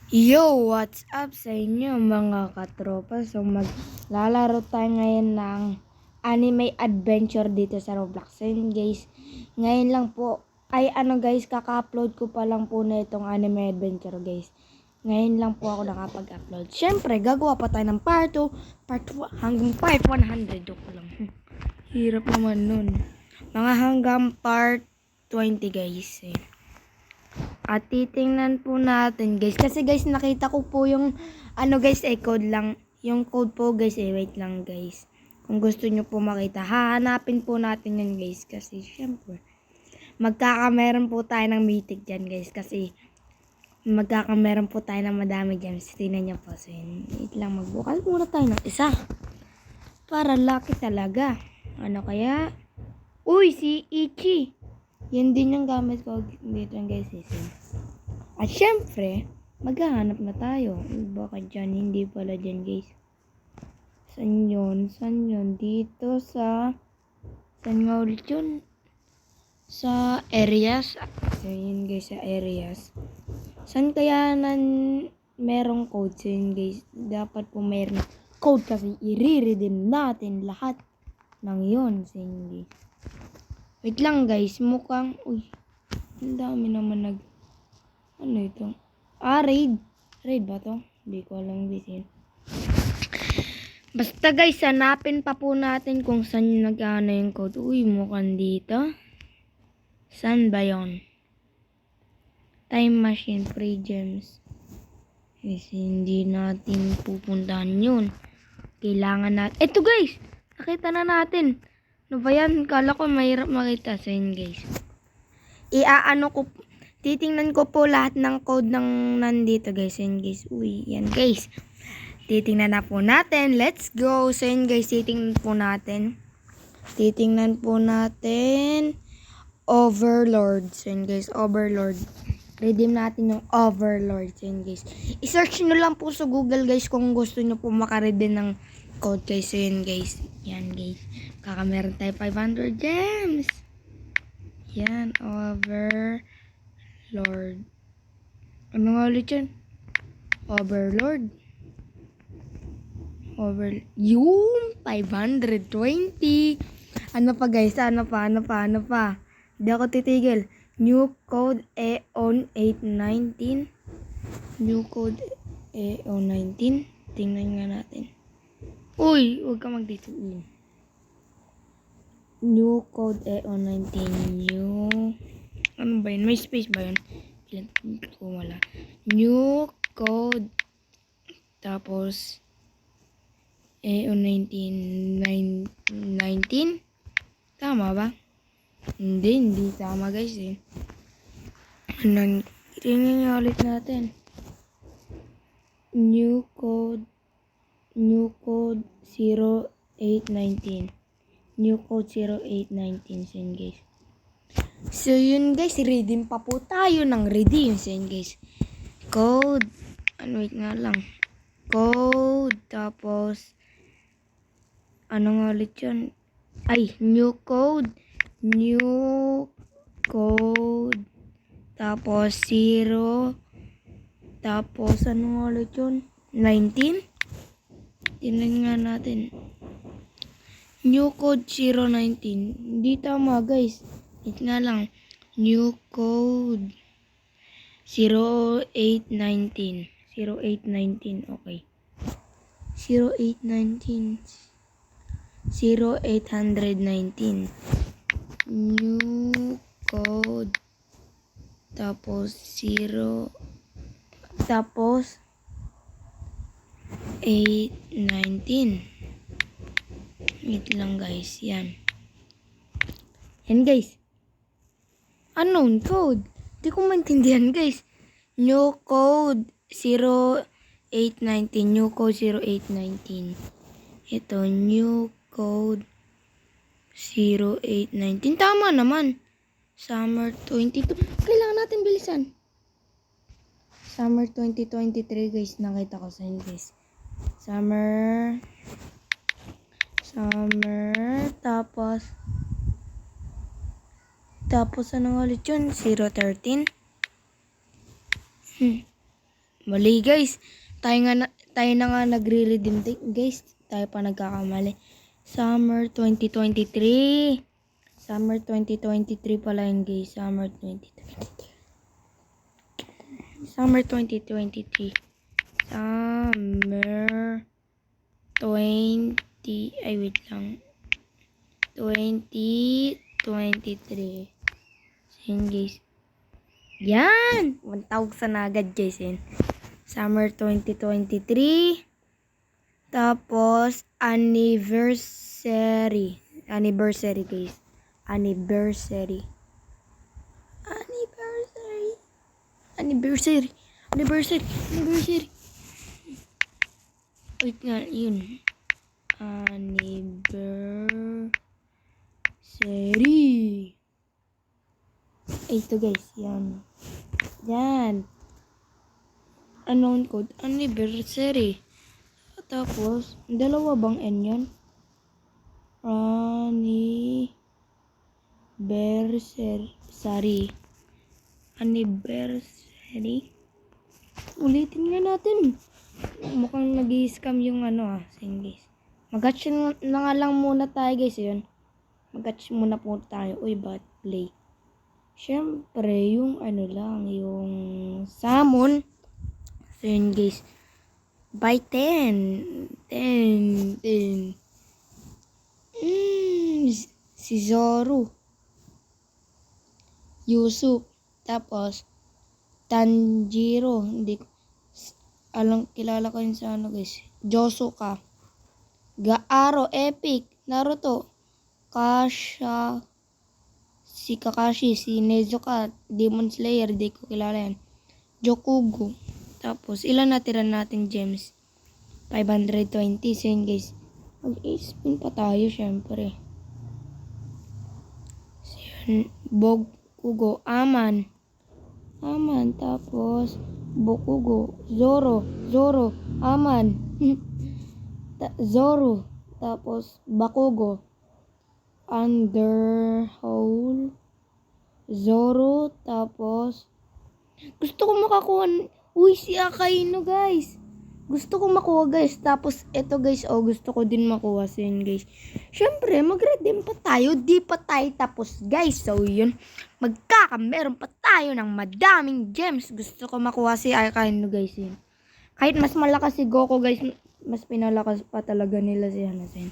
Yo, what's up sa inyo mga katropa? So maglalaro tayo ngayon ng anime adventure dito sa Roblox. So yun guys, ngayon lang po, guys, kaka-upload ko pa lang po na itong anime adventure guys. Ngayon lang po ako nakapag-upload. Siyempre, gagawa pa tayo ng part 2, part 1, hanggang part 100 ko lang. Hirap naman nun. Mga hanggang part 20 guys. At titingnan po natin guys. Kasi guys nakita ko po yung guys code lang. Yung code po guys wait lang guys. Kung gusto nyo po makita, hahanapin po natin yan guys. Kasi syempre magkakameron po tayo ng mythic dyan guys. Kasi magkakameron po tayo ng madami gems. Tingnan nyo po. So yun, wait lang, magbukas muna tayo ng isa. Para lucky talaga. Ano kaya? Uy, si Ichi. Yan din yung gamit ko dito guys. At syempre, maghahanap na tayo. Baka dyan, hindi pala dyan guys. San yun? San yun? Dito sa... San nga ulit yun? Sa areas. So yun guys, sa areas. San kaya merong code? So yun guys, dapat po merong code kasi i-redeem natin lahat ng yun. So yun guys. Wait lang guys, mukhang... Uy, ang dami naman ano ito? Raid. Raid ba to? Hindi ko alam din. Basta guys, hanapin pa po natin kung saan yung nag-ano yung code. Uy, mukhang dito. Saan ba yun? Time machine, free gems. Kasi hindi natin pupuntahan yun. Kailangan natin... Eto guys! Nakita na natin. Ano ba yan? Kala ko mahirap makita. So yun guys. Titingnan ko po lahat ng code ng nandito guys. Yun guys. Uy, yan guys. Titingnan na po natin. Let's go. So yun guys, titingnan po natin. Overlord. So yun guys, Overlord. Redeem natin yung Overlord. So yun guys. I-search nyo lang po sa Google guys kung gusto nyo po makaredeem ng code guys. So yun guys. Yan guys. Kakameron tayo 500 gems. Yan, Overlord. Ano nga ulit yun? Overlord. Yung 520. Ano pa guys? Ano pa? Hindi ako titigil. New code EON 819. New code EON 19. Tingnan nga natin. Uy, huwag ka mag-dito. New code EON 19. New... Ano ba yun? May space ba yun? Wala. New code. Tapos... EON 19. Tama ba? Hindi tama guys eh. Tingnan nga ulit natin. New code 0819. New code 0819. So yun guys. So yun guys, redeem pa po tayo ng redeem. So yun guys. Code. Wait nga lang. Code. Tapos. Ano nga ulit yun? New code. Tapos 0. Tapos ano nga ulit yun? 19. Tingnan nga natin. New code 019. Hindi tama guys. Wait nga lang. New code 0819. 0819. Okay. 0819. 0819. New code. Tapos 0. Tapos 819. Wait lang guys. Yan. Yan guys. Unknown code. Di ko maintindihan guys. New code 0819. New code 0819. Ito. New code 0819. Tama naman. Summer 22. Kailangan natin bilisan. Summer 2023 guys. Nakita ko sa inyo guys. Summer. Tapos ano ulit yun? 013. Mali guys. Tayo na nga nagre-redeem guys. Tayo pa nagkakamali. Summer 2023. Summer 2023 pala yun guys. Summer 2023. Summer 2023. Summer 20. Ay, wait lang. 2023. So, yun guys. Yan! 1,000 na agad guys yun. Summer 2023. Tapos, anniversary. Anniversary guys. Anniversary. Anniversary. Anniversary. Anniversary. Anniversary. Wait nga, yun. Anniversary. Ito guys, yan. Yan. Unknown code. Anniversary. Tapos, dalawa bang N yun? Anniversary. Anniversary. Ulitin nga natin. Mukhang nag-i-scam yung saying guys. Mag-catch na nga lang muna tayo guys yun. Mag-catch muna po tayo. Uy, bot play. Siyempre, yung yung salmon. So yun guys. By 10. 10. 10. Si Zoro. Yusuf. Tapos, Tanjiro. Hindi ko kilala ko yun sa guys. Josuka. Gaaro. Epic. Naruto. Kasha. Si Kakashi. Si Nezuka. Demon Slayer. Di ko kilala yan. Jokugo. Tapos, ilan natira natin gems? 520. So yun guys. Mag-spin pa tayo syempre. So yun. Bokugo. Aman. Tapos, Bokugo. Zoro. Aman. Zoro. Tapos, Bakugo. Underhole. Zoro. Tapos, gusto ko makakuha. Uy, si Akainu guys. Gusto ko makuha guys. Tapos, eto guys. Gusto ko din makuha. So yun guys. Syempre, mag-redeem pa tayo. Di pa tayo tapos guys. So yun. Meron pa tayo ng madaming gems. Gusto ko makuha si Akainu guys. Yun. Kahit mas malakas si Goku guys. Mas pinalakas pa talaga nila si Hanasen.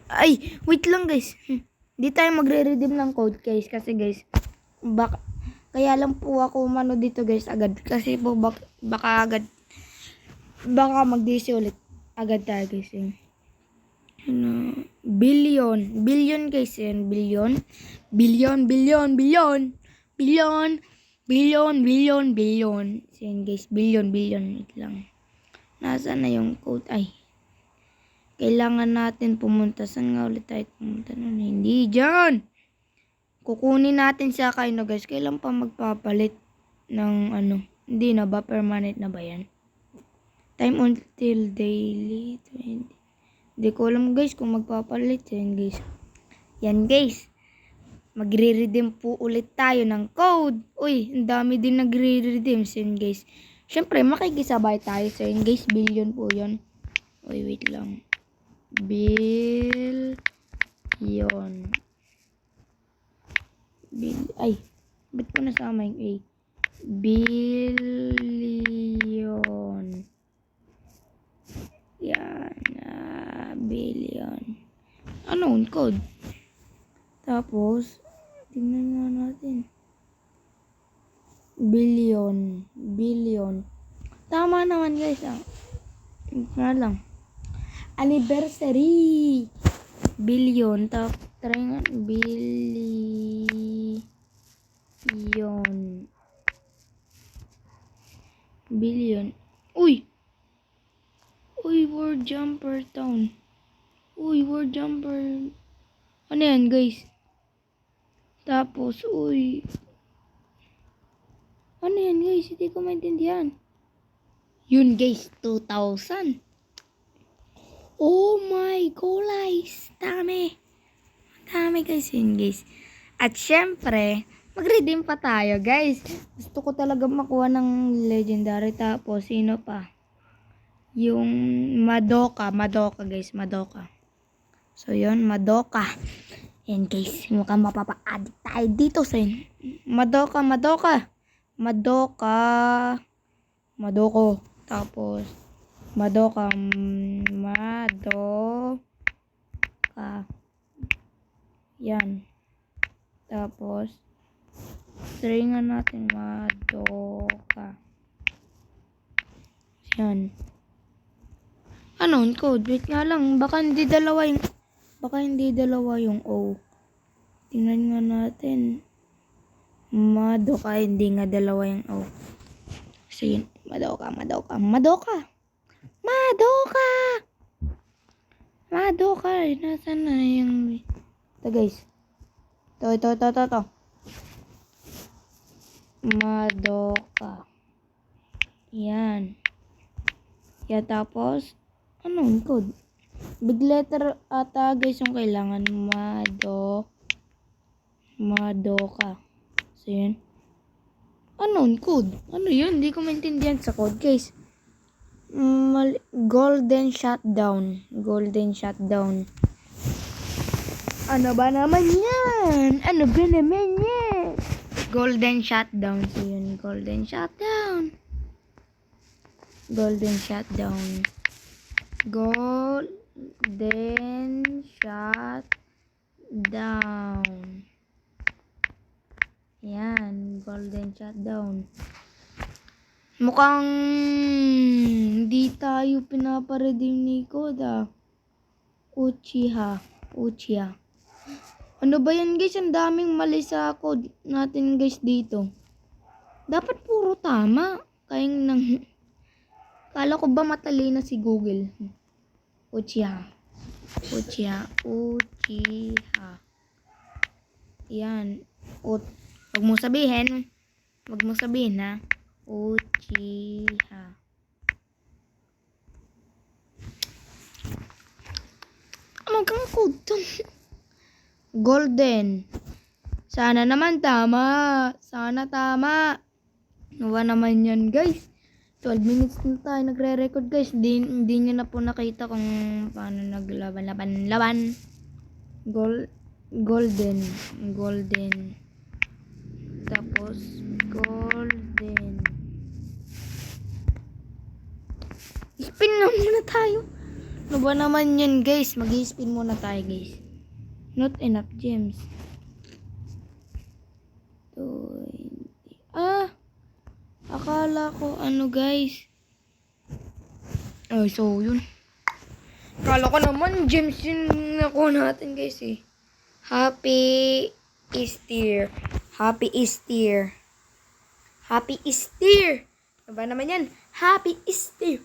Ay, wait lang guys. Di tayo magre-redeem ng code guys. Kasi guys, kaya lang po ako umano dito guys agad. Kasi po baka mag-DC ulit. Agad tayo guys. Billion. Billion guys yan. Billion. So yan guys. Billion. Wait lang. Nasaan na yung code? Ay. Kailangan natin pumunta. Saan nga ulit tayo pumunta nun? Hindi dyan. Kukunin natin sa Akainu guys. Kailan pa magpapalit ng Hindi na ba? Permanent na ba yan? Time until daily. 20. Hindi ko alam guys kung magpapalit. Yan guys. Yan guys. Magre-redeem po ulit tayo ng code. Uy, ang dami din nagre-redeem. Yan guys. Siyempre, makikisabay tayo. So yan guys, billion po yun. Uy, wait lang. Billion. Ay, ba't ko nasama yung A? Billion. Yan. Billion. Unknown code. Tapos, tingnan nga natin. Billion. Tama naman guys. Nga lang. Anniversary. Billion. Try nga. Billion. Uy, World Jumper Town. World Jumper. Ano yan, guys? Tapos, ano yan, guys? Hindi ko maintindihan. Yun, guys. 2,000. Oh my God, guys. Dami guys yun guys. At syempre, Mag-redeem pa tayo, guys. Gusto ko talaga makuha ng legendary. Tapos, sino pa? Yung Madoka. Madoka, guys. Madoka. So, yun. Madoka. Yan, guys. Mukhang mapapa-addict tayo dito sa Madoka. Madoka. Madoka. Madoko. Tapos, Madoka. Madoka. Yan. Tapos, stringan natin Madoka. Yan. Ano ang code? Wait nga lang. Baka hindi dalawa yung O. Tingnan nga natin. Madoka. Hindi nga dalawa yung O. So yun. Madoka. Madoka. Nasaan na yung... Ito guys. Ito. Madoka. Yan. Yeah, tapos, anong code? Big letter ata guys yung kailangan. Madoka. So, yun. Anong code? Ano yun? Hindi ko maintindihan sa code guys. Golden shutdown. Ano ba naman yan? Golden shutdown. So, yun. Golden shutdown. Yan, golden shutdown. Mukhang hindi tayo pinaparedeem ni Koda. Uchiha. Ano ba yan guys? Ang daming mali sa code natin guys dito. Dapat puro tama. Kala ko ba matalino si Google? Uchiha. Yan. Wag mo sabihin ha. Uchiha. Ano kang code to? Golden. Sana naman tama. Nawa naman yan guys. 12 minutes na tayo nagre-record guys. Hindi nyo na po nakita kung paano naglaban. Golden. Tapos, golden. Spin na muna tayo. Ano ba naman yan guys? Mag-spin muna tayo guys. Not enough gems. 20. Akala ko ano guys. So yun. Akala ko naman gems yun nakuha natin guys eh. Happy Easter. Ano ba naman yan? Happy Easter.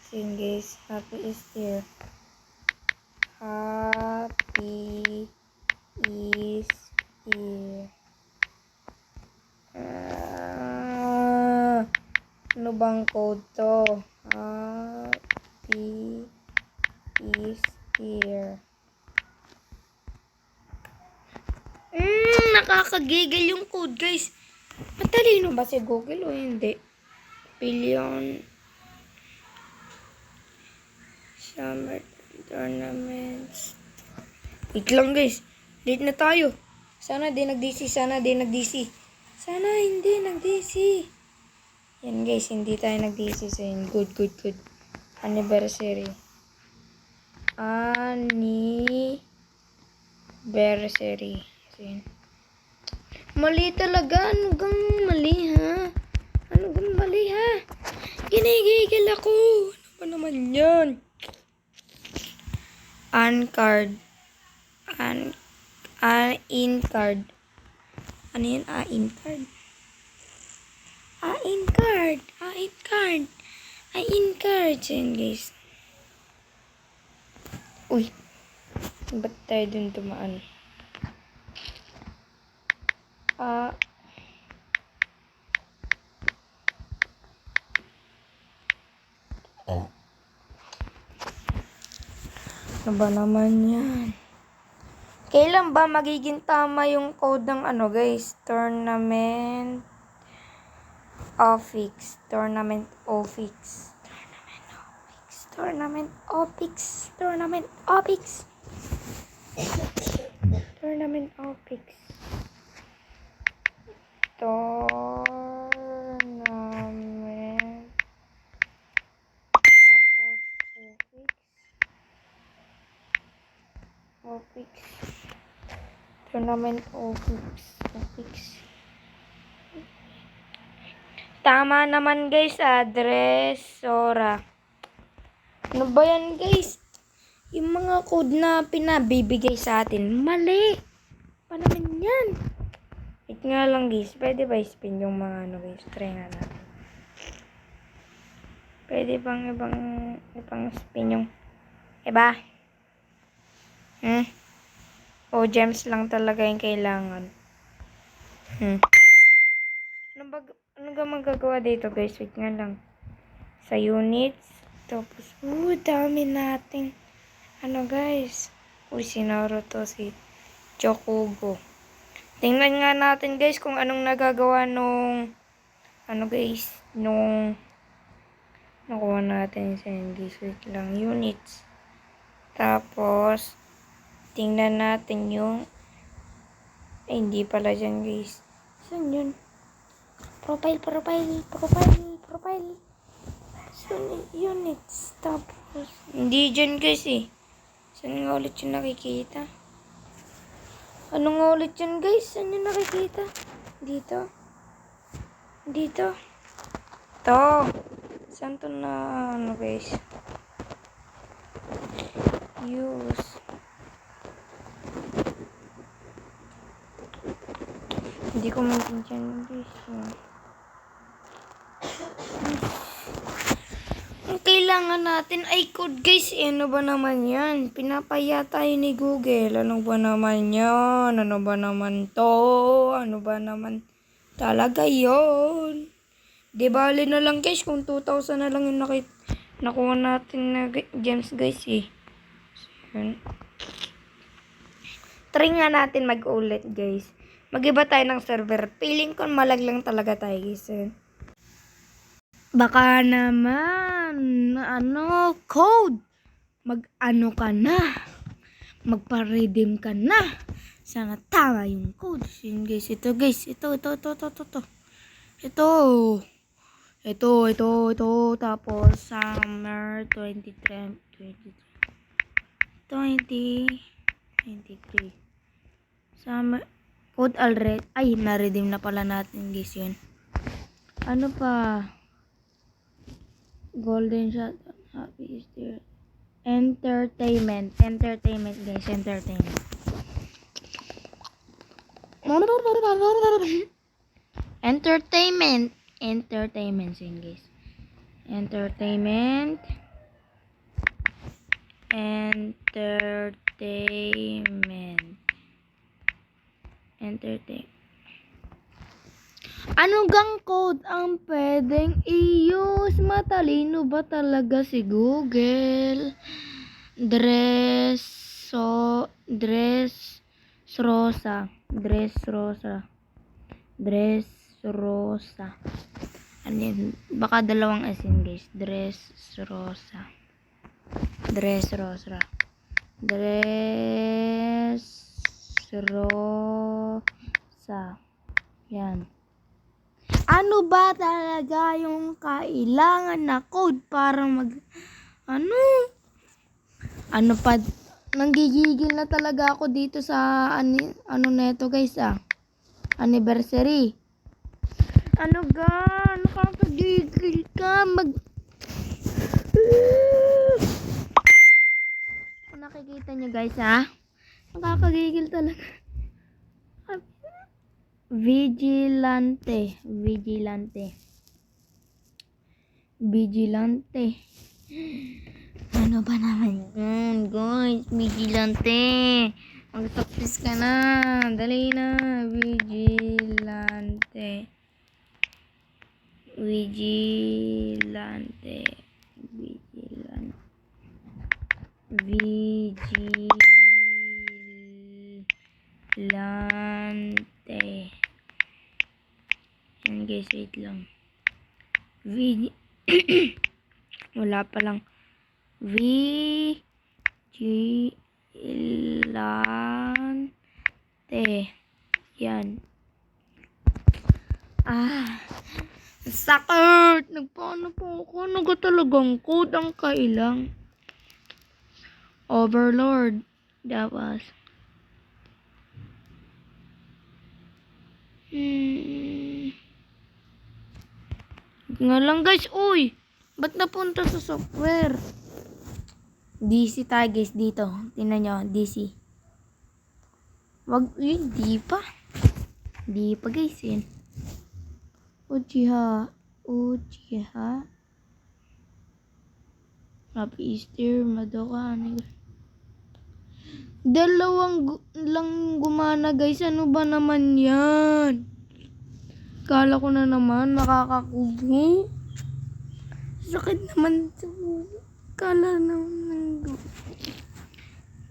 Sing guys, Happy Easter. Ano bang code to? Happy Easter. Nakakagigil yung code guys. Matalino ba si Google o hindi? Billion Summer Tournaments. Wait lang guys. Late na tayo. Sana hindi nag-DC. Sana hindi nag-DC. Yan guys, hindi tayo nag-DC sa yun. Good. Anniversary. So, yun. Mali talaga. Ano gang mali ha? Ginigigil ako. Ano ba naman yan? In-card. Ano yun? In-card. in card. In card. In card. So yun guys. Uy. Ba't tayo dun tumaan? Ano ba naman yan? Kailan ba magiging tama yung code ng ano guys? Tournament Ofix. Tournament Ofix. Tournament Ofix. Tournament Ofix. Tournament Ofix. Tournament. Tapos Ofix. Tournament Ofix. Tama naman guys, address Sora. Ano ba yan guys? Yung mga code na pinabibigay sa atin, mali. Pa naman yan? Wait nga lang guys, pwede ba spin yung mga ano guys? Try nga natin. Pwede bang ibang spin yung iba? O gems lang talaga yung kailangan. Ano ga magagawa dito guys? Wait nga lang. Sa units. Tapos, dami nating ano guys. Sinaro to si Chokugo. Tingnan nga natin guys kung anong nagagawa nung ano guys, nung nakuha natin sa guys. Wait lang, units. Tapos, tingnan natin yung hindi pala dyan guys. Saan yun? Profile. So, units. Tapos, hindi dyan guys eh. Saan nga ulit yung nakikita? Ano nga ulit yun guys? Saan yung nakikita? Dito. To. Saan to na ano guys? Use. Hindi ko maintindihan guys. Ang kailangan natin ay code guys. Ano ba naman yan? Pinapaya tayo ni Google. Ano ba naman yan? Ano ba naman to? Ano ba naman talaga yon? Di bali na lang guys kung 2,000 na lang yung nakuha natin na gems guys eh. So, yun. Try nga natin mag-ulit guys. Mag-iba tayo ng server. Feeling ko malaglang talaga tayo guys. Baka naman, code. Mag-ano ka na. Magpa-redeem ka na. Sana tama yung code. Yun guys, ito guys. Ito. Tapos, summer 2023. Summer. Code already. Ay, na-redeem na pala natin guys yun. Ano pa? Golden shot. Happy Easter. Entertainment guys. Entertainment yun guys. Entertainment. Ano gang code ang pwedeng i-use? Matalino ba talaga si Google? Dress rosa. Ano yun? Baka dalawang asin guys. Dress rosa. Yan. Ano ba talaga yung kailangan na code para ano pa, nanggigigil na talaga ako dito sa ano neto guys anniversary. Nakakagigil ka kung nakikita nyo guys nakakagigil talaga. Vigilante. Vigilante. Ano ba naman yun, guys? Vigilante. Mag-practice ka na. Dali na. Vigilante. Vigilante. Vigilante. Vigilante. Yan guys, wait lang. Wala pa lang. Vigilante. Yan. Sakit! Nagpaano po ako? Nagatalagang code ang kailang. Overlord. Dapat. Nga lang guys, uy! Ba't napunta sa software? DC tayo guys dito. Tingnan nyo, DC. Wag, di pa. Di pa guys yun. Uchiha. Happy Easter, Madoka. Dalawang lang gumana guys. Ano ba naman yan? Kala ko na naman makakakubo. Sakit naman. Kala naman.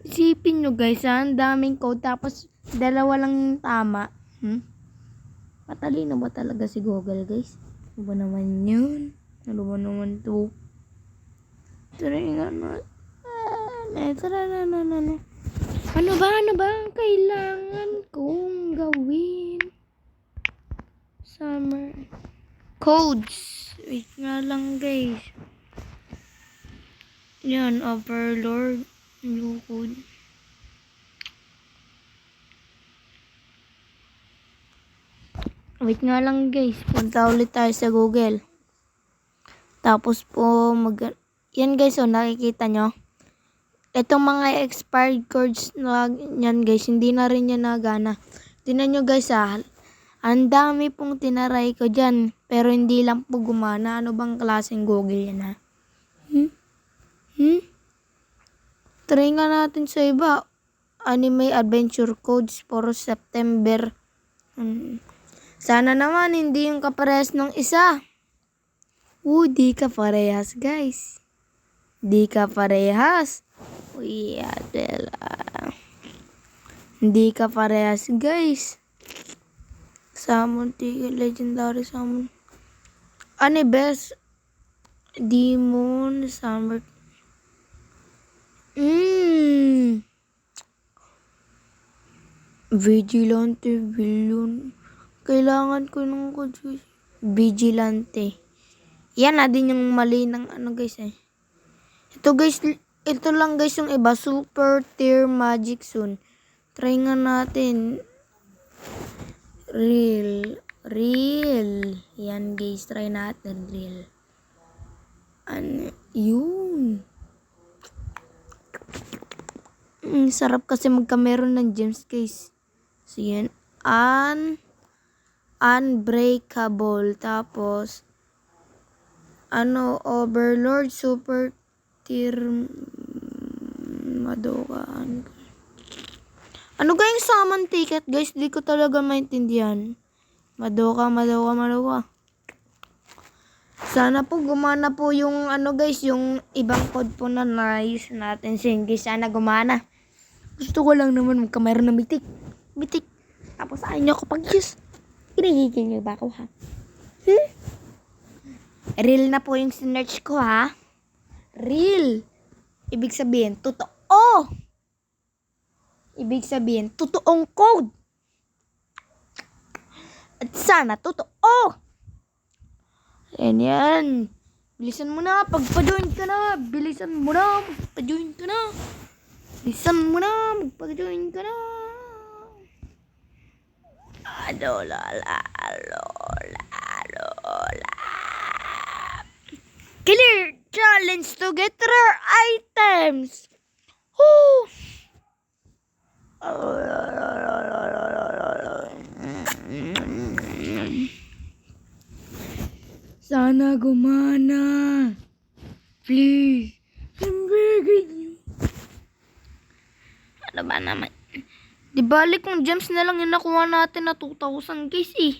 Isipin nyo guys, ang daming code tapos dalawa lang yung tama. Matalino ba talaga si Google guys? Ano ba naman yun? Ano ba naman to? Try nga na. Ano ba ang kailangan kong gawin? Summer codes. Wait nga lang guys. Yan, Overlord. New code. Wait nga lang guys. Punta ulit tayo sa Google. Tapos po yan guys, nakikita nyo. Itong mga expired codes na yan guys, hindi na rin yan nagana. Tingnan nyo guys ang dami pong tinaray ko dyan. Pero hindi lang po gumana. Ano bang klaseng Google yan ha? Try nga natin sa iba. Anime Adventure Codes for September. Sana naman hindi yung kaparehas ng isa. Di ka parehas guys. Di ka parehas. Uy, Adela. Hindi ka parehas guys. Summon, legendary summon. Ano best? Demon, summer. Vigilante, villain. Kailangan ko ng code. Vigilante. Yan na din yung mali ng ano guys eh. Ito guys, ito lang guys yung iba. Super tier magic soon. Try nga natin. Real. Yan guys, try natin real. Ano yun? Sarap kasi magkameron ng gems guys. So yan. Unbreakable. Tapos Overlord, super tier Madoka. Ano kayong summon ticket guys? Di ko talaga maintindihan. Madoka. Sana po gumana po yung guys, yung ibang code po na na-use natin. Sige, sana gumana. Gusto ko lang naman magkameron ng mitik. Tapos ayaw nyo ako pag-use. Kinagigil nyo ba ako ha? Real na po yung sinerch ko ha. Real. Ibig sabihin, totoo. Ibig sabihin, totoong code. At sana, totoo. Yan. Bilisan mo na. Pagpa-join ka na. Bilisan mo na. Magpa-join ka na. Alola. Clear challenge to get rare items. Woo! Sana gumana. Please. I'm begging you. Ano ba naman? Di balik kung gems na lang yung nakuha natin na 2,000 guys eh.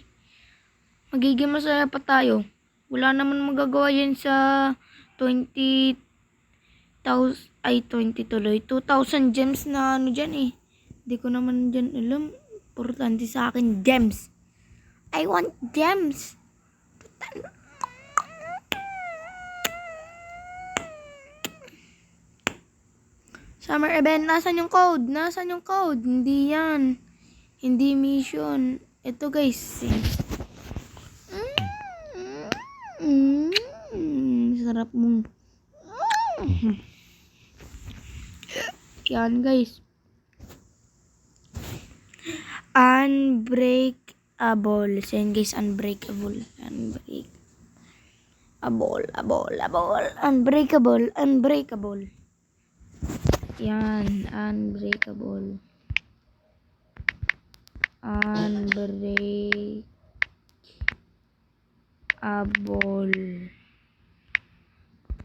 Magiging masaya pa tayo. Wala naman magagawa yan sa 20,000 ay 20 tuloy. 2,000 gems na ano dyan eh. Hindi ko naman dyan alam. Importante sa akin gems. I want gems. Summer event, nasan yung code? Nasan yung code? Hindi yan. Hindi mission. Ito guys. Sarap mong. Yan guys. Unbreakable. Yan guys, unbreakable. Unbreakable. Yan, unbreakable.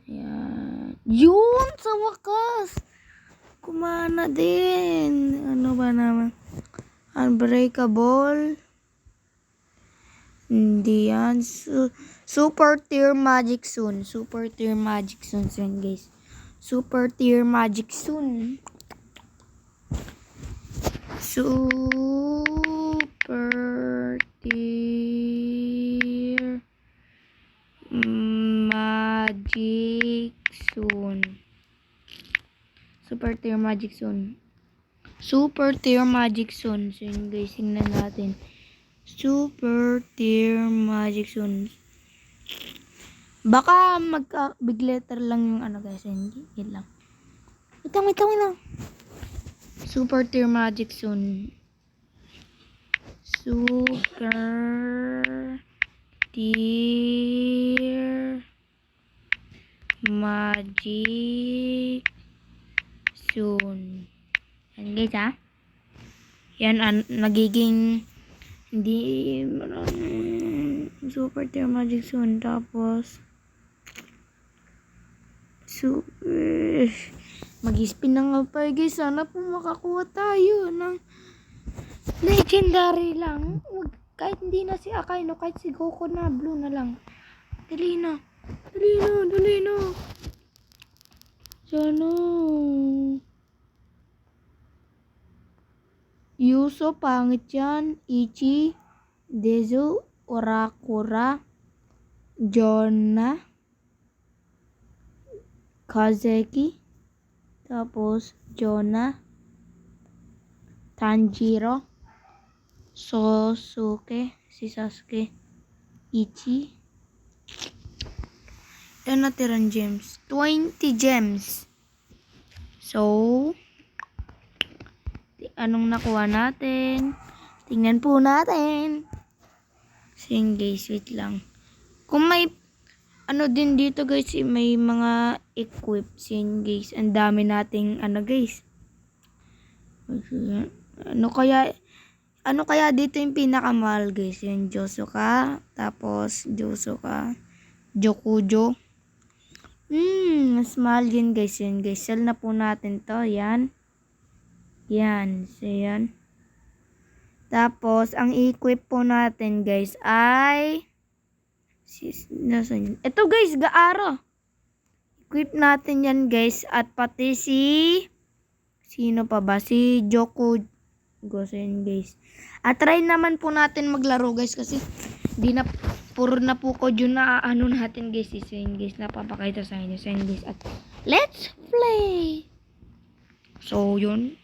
Yan. Yun, sa wakas. Kumana din. Ano ba naman? Unbreakable. Hindi yan. Super tier magic soon. Super tier magic soon. Yan guys. Super tier magic soon. Super tier magic soon. Super tier magic soon. Super tier magic soon. So yun guys, tingnan natin. Super tier magic soon. Baka big letter lang yung ano guys. Hindi, yun lang. Wait lang. Super tier magic soon. Super tier magic soon. Yan guys ha. Yan nagiging hindi super tier magic soon. Tapos mag-spin na nga pa guys. Sana po makakuha tayo ng legendary lang. Kahit hindi na si Akainu, kahit si Goku na, blue na lang. Dali na. Sana. Yuso, pangit yan. Ichi, Dezu, Orakura, Jonna, Kazeki, tapos Jonna, Tanjiro, Sosuke, si Sasuke, Ichi. Yan natirang gems. 20 gems. So, anong nakuha natin? Tingnan po natin. Sige guys, wait lang. Kung may ano din dito guys, may mga equip. Sige guys, ang dami nating ano guys. Ano kaya dito yung pinakamahal guys? Yung Josuka, tapos Jokujo. Mas mahal yun guys. Yan guys, sell na po natin to. Yan. So yan. Tapos, ang equip po natin guys ay ito guys, Gaara. Equip natin yan guys. At pati sino pa ba? Si Jokujo. Yan guys. At try naman po natin maglaro guys. Kasi puro na po ko yun na ano natin guys. So yun guys, napapakita sa inyo. So yun guys. At let's play. So yun.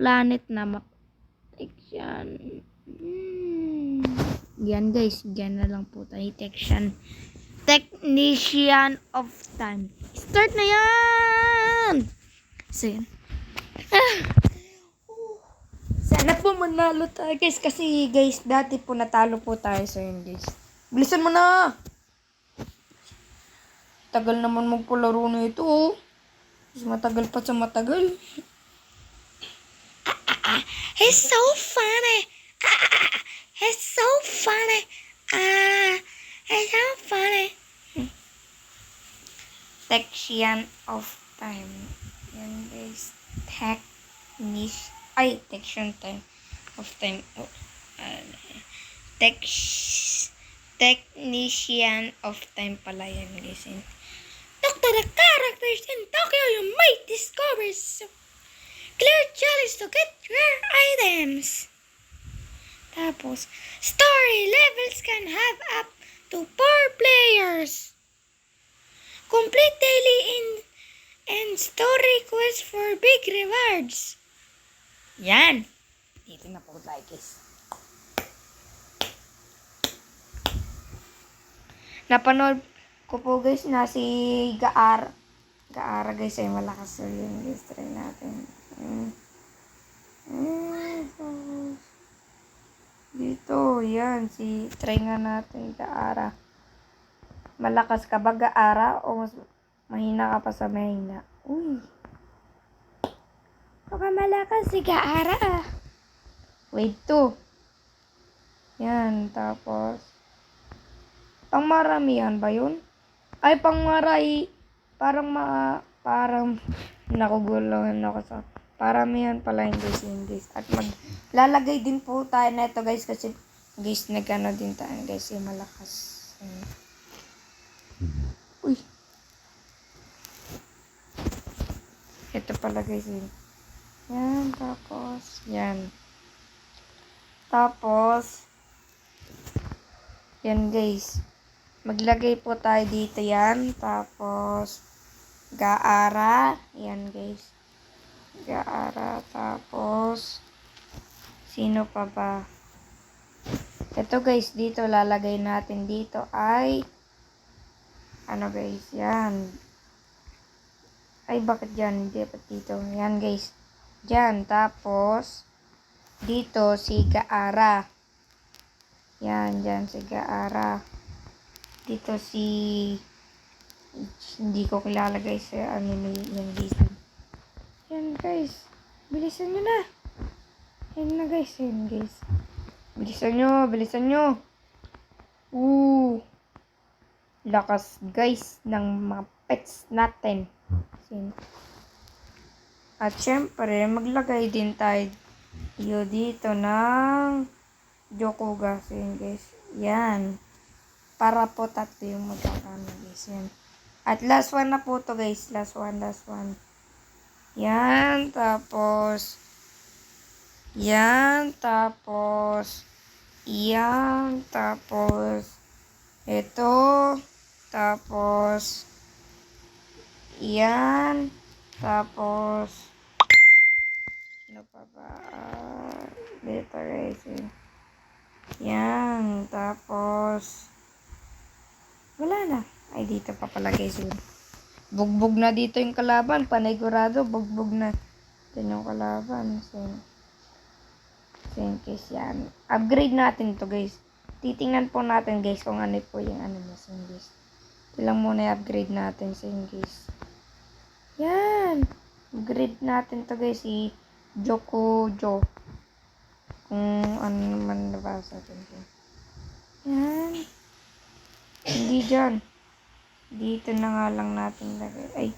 Planet na map. Yan. Yan guys. Yan na lang po tayo. Technician of time. Start na yan! So yan. Sana po manalo tayo guys. Kasi guys, dati po natalo po tayo. So yun guys. Bilisan mo na! Tagal naman magpalaro na ito oh. Mas matagal pa sa matagal. He's so funny. It's so funny. It's so funny. Section of time. Yan guys. Section time of time. Technician of time pala yan guys. Talk to the characters in Tokyo you might discover clear challenge to get rare items. Tapos, story levels can have up to 4 players. Complete daily and story quests for big rewards. Yan. Dito na po tayo guys. Napanood ko po guys na si Gaara guys ay malakas so yun guys. Try natin. Dito, yan. Try nga natin Gaara. Malakas ka ba Gaara o mas mahina ka pa sa mahina? Uy. Baka malakas si Gaara. Wait 2. Yan, tapos pangmaramihan ba yun? Ay, parang nakuguluhan ako sa paramihan pala yung guys. At maglalagay din po tayo na ito guys kasi guys nagano din tayo guys yung malakas. Uy. Ito pala guys yun. Yan, tapos yan. Tapos yan guys. Maglagay po tayo dito yan. Tapos, Gaara. Yan guys. Gaara. Tapos, sino pa ba? Ito guys, dito lalagay natin dito ay, ano guys, yan. Ay, bakit yan? Hindi pa dito. Yan guys. Diyan. Tapos, dito si Gaara. Yan, dyan si Gaara. Dito hindi ko kilala guys anime yung guys. Yan guys. Bilisan nyo na. Yan na guys. Yan guys. Bilisan nyo. Lakas guys ng mga pets natin. At syempre, maglagay din tayo dito ng Jokuga. Yan guys. Yan. Para po tatlo yung magkakano guys. Yan. At last one na po to guys. Last one. Yan. Tapos. Yan. Tapos. Yan. Tapos. Ito. Tapos. Yan. Tapos. Ano pa ba? Dito guys. Yan. Tapos. Wala na. Ay, dito pa pala guys yun. Bugbog na dito yung kalaban. Panigurado, bugbog na. Ito yung kalaban. So, case yan. Upgrade natin to guys. Titingnan po natin guys kung ano po yung ano na so, guys. Ito lang muna i-upgrade natin sa guys. Yan. Upgrade natin to guys. Si Jokujo. Kung ano man nabasa natin. Yan. Hindi dyan. Dito na nga lang natin lagay. Ay.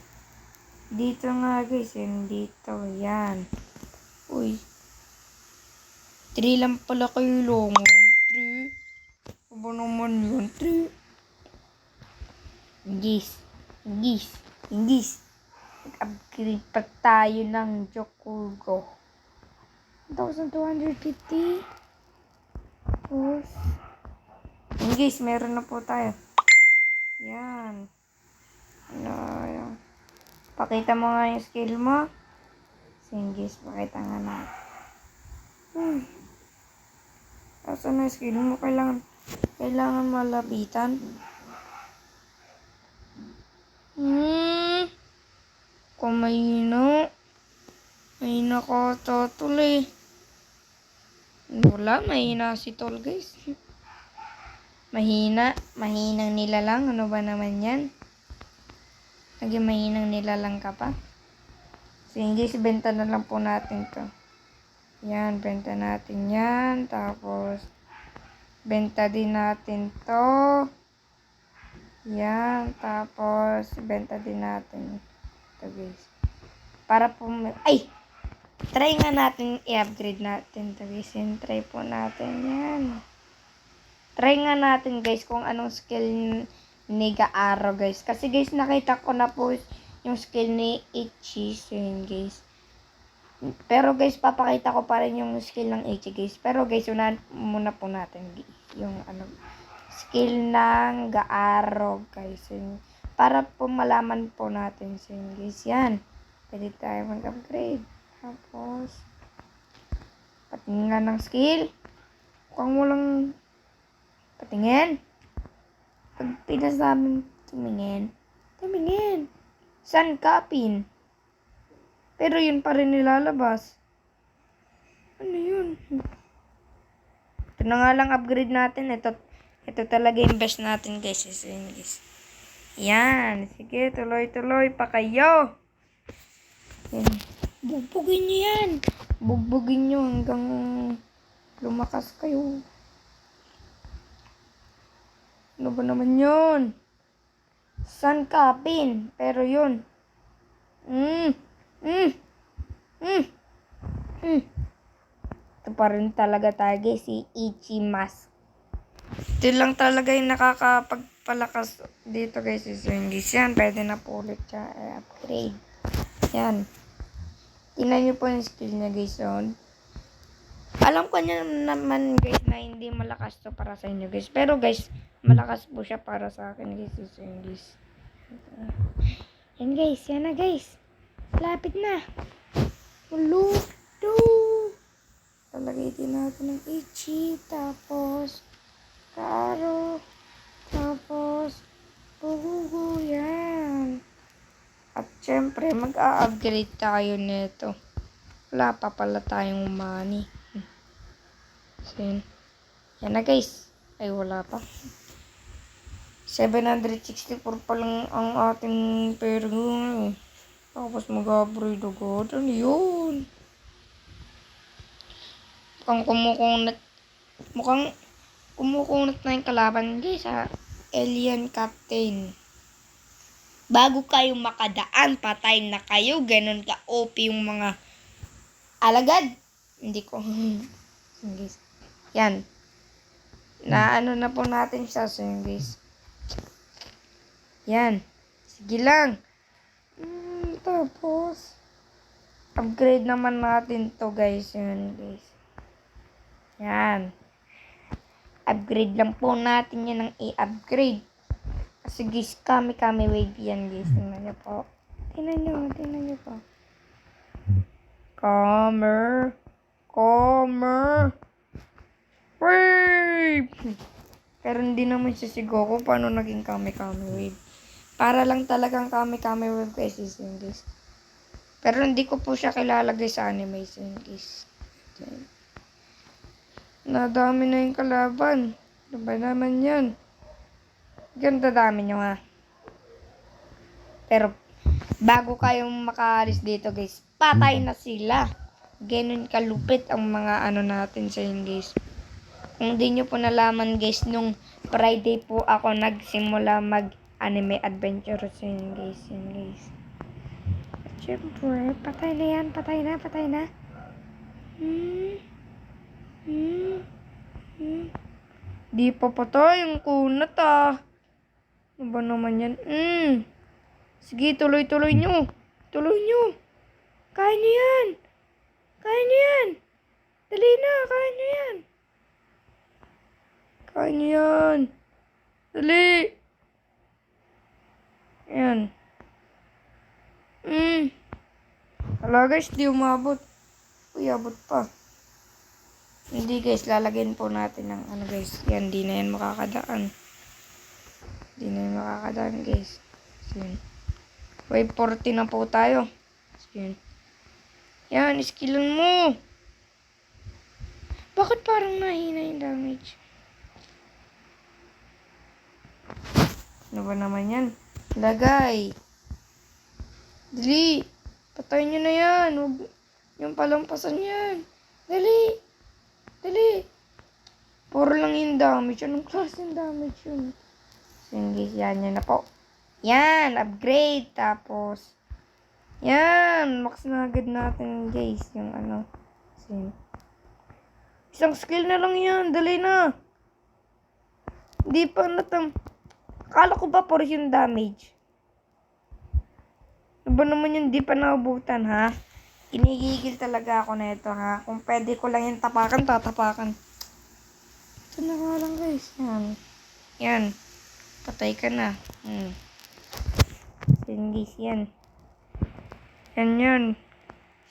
Dito nga guys. Yan. Dito. Yan. Uy. 3 lang pala kayo long. 3. Aba naman yun. 3. Ingis. Mag-upgrade pa tayo ng Jokugo. 1,250. Tapos. Guys, meron na po tayo. Yan. Ano, yan. Pakita mo nga yung skill mo. Guys, pakita nga natin. Asan na yung skill mo? Kailangan malapitan. Kung mahina ko tuloy. Wala, mahina si Tol guys. Mahinang nilalang. Ano ba naman yan? Naging mahinang nilalang ka pa. Sige, benta na lang po natin to. Yan, benta natin yan. Tapos, Benta din natin to. Yan. Tapos, benta din natin ito guys. Para po, ay! Try nga natin i-upgrade natin to guys. Yan, try po natin yan. Try nga natin guys kung anong skill ni Gaaro guys. Kasi guys, nakita ko na po yung skill ni Ichi. So yun guys. Pero guys, papakita ko pa rin yung skill ng Ichi guys. Pero guys, unahan muna po natin yung skill ng Gaaro guys. Yun. Para po malaman po natin. So yun guys, yan. Pwede tayo mag-upgrade. Tapos, patingin nga ng skill. Kung walang patingin. Pag pinasabing tumingin. Sun Capin. Pero yun pa rin nilalabas. Ano yun? Ito na nga lang upgrade natin. Ito talaga yung best natin guys. Yan. Sige, tuloy-tuloy pa kayo. Yan. Bugbugin nyo yan. Bugbugin nyo hanggang lumakas kayo. Ano ba naman yun? Sun Capin. Pero yun. Ito pa rin talaga tayo si Ichi Mask. Ito lang talaga yung nakakapagpalakas dito guys. So guys, yan. Pwede na po ulit siya upgrade. Yan. Tingnan nyo po yung skill niya guys. So, alam ko niya naman guys na hindi malakas to para sa inyo guys. Pero guys, malakas po siya para sa akin guys. So yun guys. Yan guys. Yan na guys. Lapit na. Luto. Talagay din natin ng Ichi. Tapos, Gaaro. Tapos, Pugugo. Yan. At syempre, mag-a-upgrade tayo nito. Wala pa pala tayong money. So, yun. Yan na guys. Ay, wala pa. 764 pa lang ang ating pera ngayon. Tapos mag-upgrade agad. Ano yun? Mukhang kumukunat na yung kalaban guys ha. Alien Captain. Bago kayo makadaan, patay na kayo. Ganon ka OP yung mga alagad. Hindi ko. Guys. Yan. Na ano na po natin siya. So yun guys. Yan. Sige lang. Tapos, upgrade naman natin to guys. Yan guys. Yan. Upgrade lang po natin yan ng i-upgrade. Kasi guys, kami wave yan guys. Tingnan nyo po. Tingnan nyo po. Comer. Wave! Pero hindi naman siya si Goku. Paano naging kami wave? Para lang talagang kami wave guys. Guys. Pero hindi ko po siya kilala guys sa anime guys. Nadami na yung kalaban. Ano ba naman yan? Ganda dami nyo ha. Pero, bago kayong makaalis dito guys, patay na sila. Ganun kalupit ang mga ano natin sa yun guys. Kung di nyo po nalaman guys, nung Friday po ako nagsimula mag-anime adventure sa yun guys. Yun guys. Siyempre, patay na yan. Patay na. Di pa patay yung kunat ah. Ano ba naman yan? Sige, tuloy nyo. Kaya nyo yan. Dali na, kaya nyo yan. Dali. Ayan. Hala guys, di umabot. Uy, abot pa. Hindi guys, lalagyan po natin ng ano guys. Yan, di na yan makakadaan. Guys. So, yun. Wave 40 na po tayo. So, yun. Yan, skillan mo. Bakit parang nahina yung damage? Ano ba naman yan? Lagay. Dali. Patayin nyo na yan. Huwag yung palampasan yan. Dali. Puro lang yung damage. Anong klaseng damage yun? So yun guys, yan na po. Yan, upgrade. Tapos, yan, max na agad natin guys. Yung ano. So, yun. Isang skill na lang yan. Dali na. Hindi pa akala ko ba puro yung damage? Ano ba naman yung di pa naubutan, ha? Kinigigil talaga ako na ito, ha? Kung pwede ko lang yung tapakan, tatapakan. Ito na nga lang, guys. Yan. Yan. Patay ka na. Yan, guys. Yan. Yan.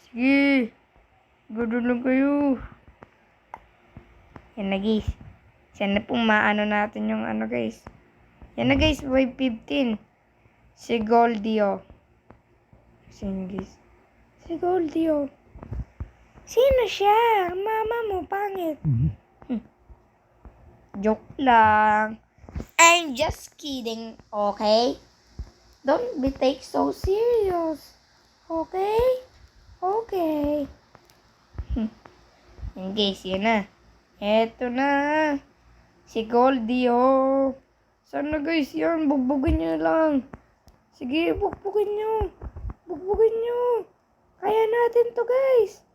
Sige. Gado lang kayo. Yan na, guys. Sana pong maano natin yung ano, guys. Yan na, guys. Wave 15. Si Goldio. Sino, guys? Si Goldio. Sino siya? Mama mo, pangit. Joke lang. I'm just kidding, okay? Don't be take so serious. Okay? Okay. Yan guys, yan na. Eto na. Si Goldie, oh. Sana guys, yan. Bugbugin nyo lang. Sige, bugbugin nyo. Bugbugin nyo. Kaya natin to, guys.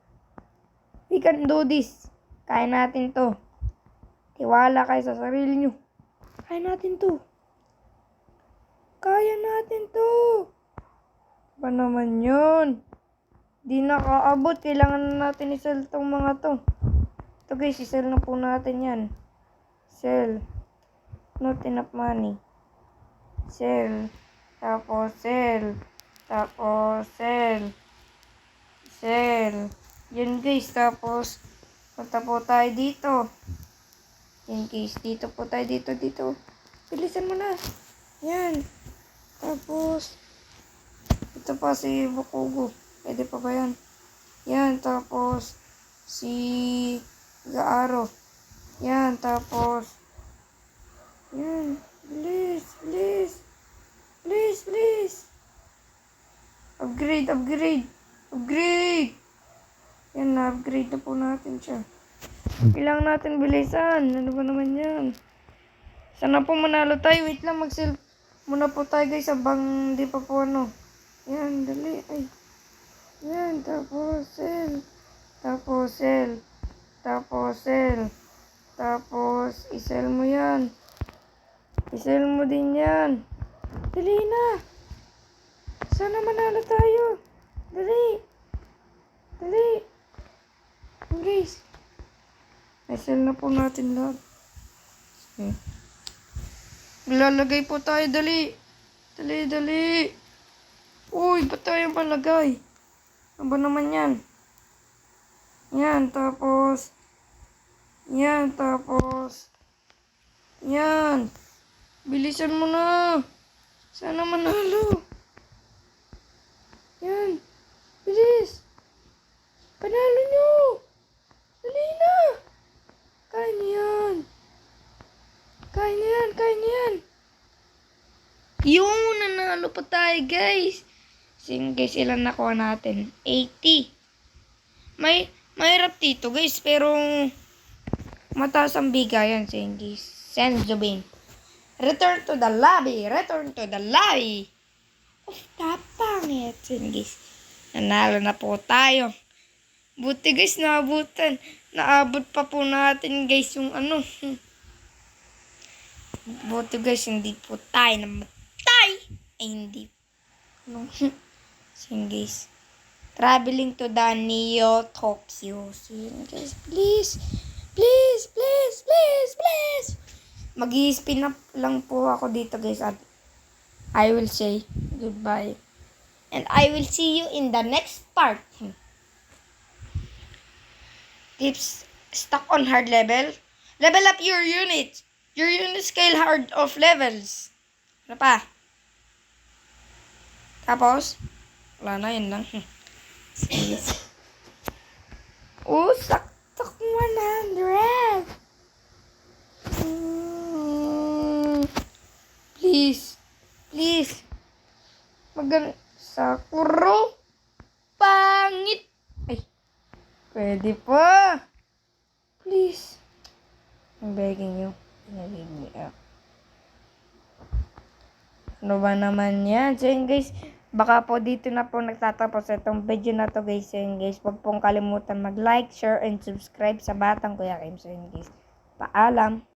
We can do this. Kaya natin to. Tiwala kayo sa sarili nyo. Kaya natin to. Kaya natin to. Ba naman yun? Di nakaabot. Kailangan na natin i-sell tong mga to. Ito guys, i-sell na po natin yan. Sell. Not enough money. Sell. Tapos sell. Tapos sell. Sell. Yan guys. Tapos punta po tayo dito. Yan guys. Dito po tayo. Dito. Bilisan mo na. Yan. Tapos ito pa si Bokugo. Pwede pa ba yan? Yan. Tapos si Gaaro. Yan. Tapos yan. Please. Upgrade. Yan, na-upgrade na po natin siya. Kailangan natin bilisan. Ano ba naman yan? Sana po manalo tayo. Wait lang, mag-sell muna po tayo guys. Abang di pa po ano. Yan, dali. Ay. Yan, tapos sell. Tapos, i-sell mo yan. I-sell mo din yan. Dali na. Sana manalo tayo. Dali. Guys. I-sell na po natin lahat. Okay. Lalagay po tayo. Dali. Uy, ba't tayo palagay? Ano ba naman yan? Yan, tapos. Yan. Bilisan mo na. Sana manalo. Yan. Bilis. Panalo nyo. Dali na. Kaya niyan. Yung nanalo pa tayo guys. Sige guys, ilan nakuha natin? 80. Mahirap dito guys, pero mataas ang bigayan. Sige guys. Senzobin. Return to the lobby. Tapangit. Sige guys. Nanalo na po tayo. Buti guys, naabutan. Naabot pa po natin guys yung ano. Buti guys, hindi po tayo namatay. Ay, hindi. Ano? Sige guys. Traveling to the Neo Tokyo. Sige guys, please. Mag-i-spin up lang po ako dito guys. At I will say goodbye. And I will see you in the next part. Tips. Stuck on hard level. Level up your unit. Your unit scale hard of levels. Ano pa? Tapos, wala na, yun lang. Saktok 100. Please. Sakuro. Pangit. Ay, pwede pa. Please. I'm begging you. Leave me up. Ano ba naman yan? So yun guys, baka po dito na po nagtatapos itong video na to guys. So yun guys, huwag pong kalimutan mag-like, share, and subscribe sa Batang Kuya Kim. So yun guys, paalam!